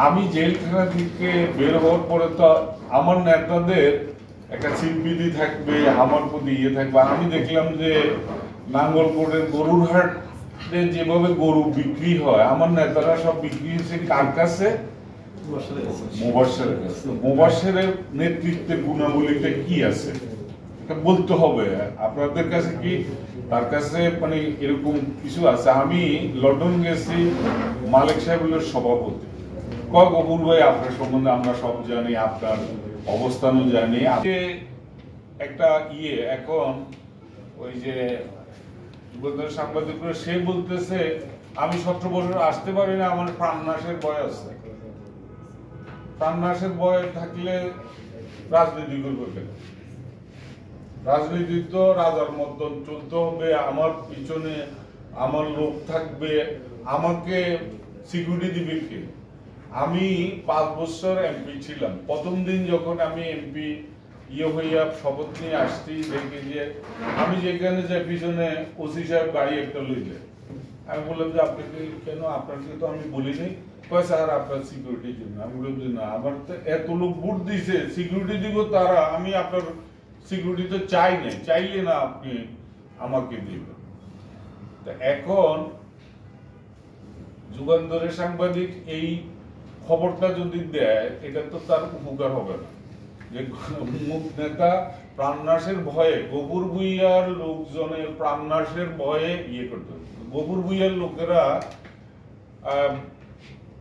আমি জেলখানা থেকে বের হওয়ার পরে তো আমার নেতাদের একটা সিম্পিতি থাকবে, আমার প্রতি ইয়ে থাকবে। আমি দেখলাম যে নাঙ্গলকোটের গরুর হাটে যেভাবে গরু বিক্রি হয়, আমার নেতারা সব বিক্রি হচ্ছে কার কাছে? মুবাশশিরের কাছে। মুবাশশিরের নেতৃত্বের গুণাবলীটা কি আছে বলতে হবে। আপনাদের কাছে কি তার কাছে মানে এরকম কিছু আছে? আমি লন্ডন গেছি, মালিক সাহেব হলেন সভাপতি। গফুর ভাই আপনার সম্বন্ধে আমরা সব জানি, আপনার অবস্থানও জানি। একটা এখন ওই যে সাংবাদিক সে বলতেছে আমি 17 বছর আসতে পারি না, আমার প্রাণনাশের ভয় আছে। প্রাণনাশের ভয় থাকলে রাজনীতি করবে কেন? রাজনীতি তো রাজার মতন চলতে হবে, আমার পিছনে আমার লোক থাকবে, আমাকে সিকিউরিটি দিবে কে? আমি 5 বছর এমপি ছিলাম। প্রথম দিন যখন আমি এমপি হইয়া শপথ নিয়ে আসছি, দেখি যে আমি যেখানে যে পিছনে ওসি সাহেব গাড়ি একটা লইলে, আমি বললাম যে আপনাকে কেন, আপনাকে তো আমি বলিনি। কয় স্যার আপনার সিকিউরিটির জন্য। আমি বললাম যে না, আমার তো এত লোক ভোট দিছে, সিকিউরিটি দিব তারা, আমি আপনার সিকিউরিটি তো চাই নাই, চাইলে না আপনি আমাকে দিবেন। এখন যুগান্তরের সাংবাদিক এই খবরটা যদি দেয়, এটা তো তার উপকার হবে না। যে মুখ নেতা প্রাণনাশের ভয়ে, গফুর ভুইয়ার লোকজনের প্রাণনাশের ভয়ে করতে হবে। গফুর ভুইয়ার লোকেরা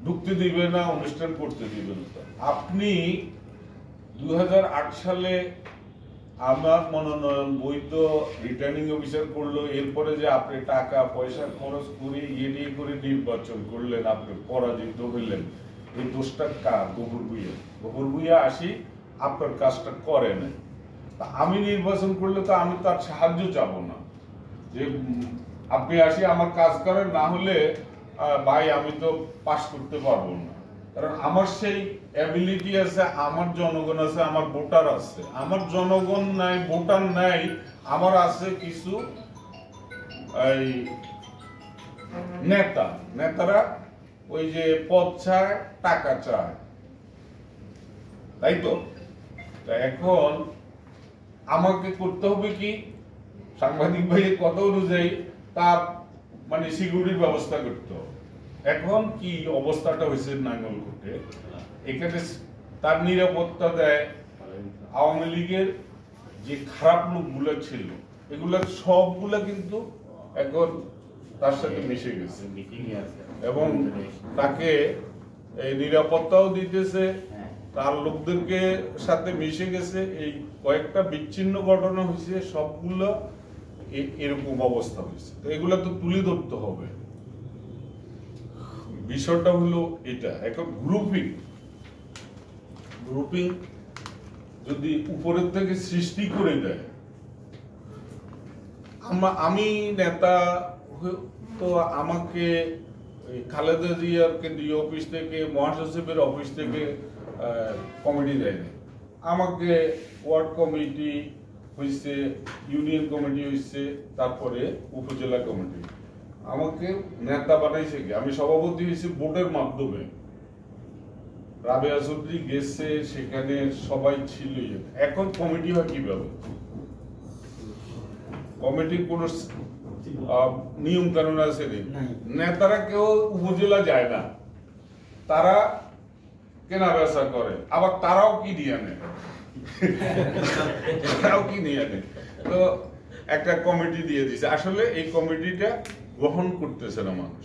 ঢুকতে দিবে না, অনুষ্ঠান করতে দিবে না। আপনি 2008 সালে আমার মনোনয়ন বৈধ রিটার্নিং অফিসার করলো, এরপরে যে আপনি টাকা পয়সা খরচ করে করে নির্বাচন করলেন, আপনি পরাজিত হইলেন, এই দোষটা কার? গফুর ভুইয়া। গফুর ভুইয়া আসি আপনার কাজটা করে না। আমি নির্বাচন করলে তো আমি তার সাহায্য চাবো না যে আপনি আসি আমার কাজ করেন, না হলে ভাই আমি তো পাস করতে পারবো না। কারণ আমার সেই অ্যাবিলিটি আছে, আমার জনগণ আছে, আমার ভোটার আছে। আমার জনগণ নাই, ভোটার নাই, আমার আছে কিছু এই নেতারা ওই যে পদ চায়, টাকা চায়, তাই তো? এখন আমাকে করতে হবে কি, সাংবাদিক ভাইয়ের কথা অনুযায়ী তার মানে সিকিউরিটির ব্যবস্থা করতে হবে। এখন কি অবস্থাটা হয়েছে নাঙ্গলকোটে, এখানে তার নিরাপত্তা দেয় আওয়ামী লীগের যে খারাপ লোকগুলো ছিল, এগুলা সবগুলা কিন্তু এখন তার সাথে মিশে গেছে এবং তাকে এই নিরাপত্তাও দিতেছে, তার লোকদেরকে সাথে মিশে গেছে। এই কয়েকটা বিচ্ছিন্ন ঘটনা হয়েছে, সবগুলো এরকম অবস্থা হয়েছে। তো এগুলো তো তুলে ধরতে হবে। বিষয়টা হলো এটা। এখন গ্রুপিং যদি উপরের থেকে সৃষ্টি করে দেয়, আমি নেতা তো আমাকে খালেদা জিয়ার কেন্দ্রীয় অফিস থেকে, মহাসচিবের অফিস থেকে কমিটি দেয় না। আমাকে ওয়ার্ড কমিটি হয়েছে, ইউনিয়ন কমিটি হয়েছে, তারপরে উপজেলা কমিটি। আমাকে নেতা বানাইছে কি? আমি সভাপতি হয়েছি ভোটের মাধ্যমে। রাবেয়া চৌধুরী গেছে, সেখানে সবাই ছিল। এখন কমিটি হয় কিভাবে? কমিটির কোন নিয়ম কানুন আছে? নেতারা কেউ উপজেলা যায় না, তারা কেনা বেচা করে, আবার তারাও কি নিয়ে আনে, তো একটা কমিটি দিয়ে দিছে। আসলে এই কমিটিটা গ্রহণ করতেছে না মানুষ।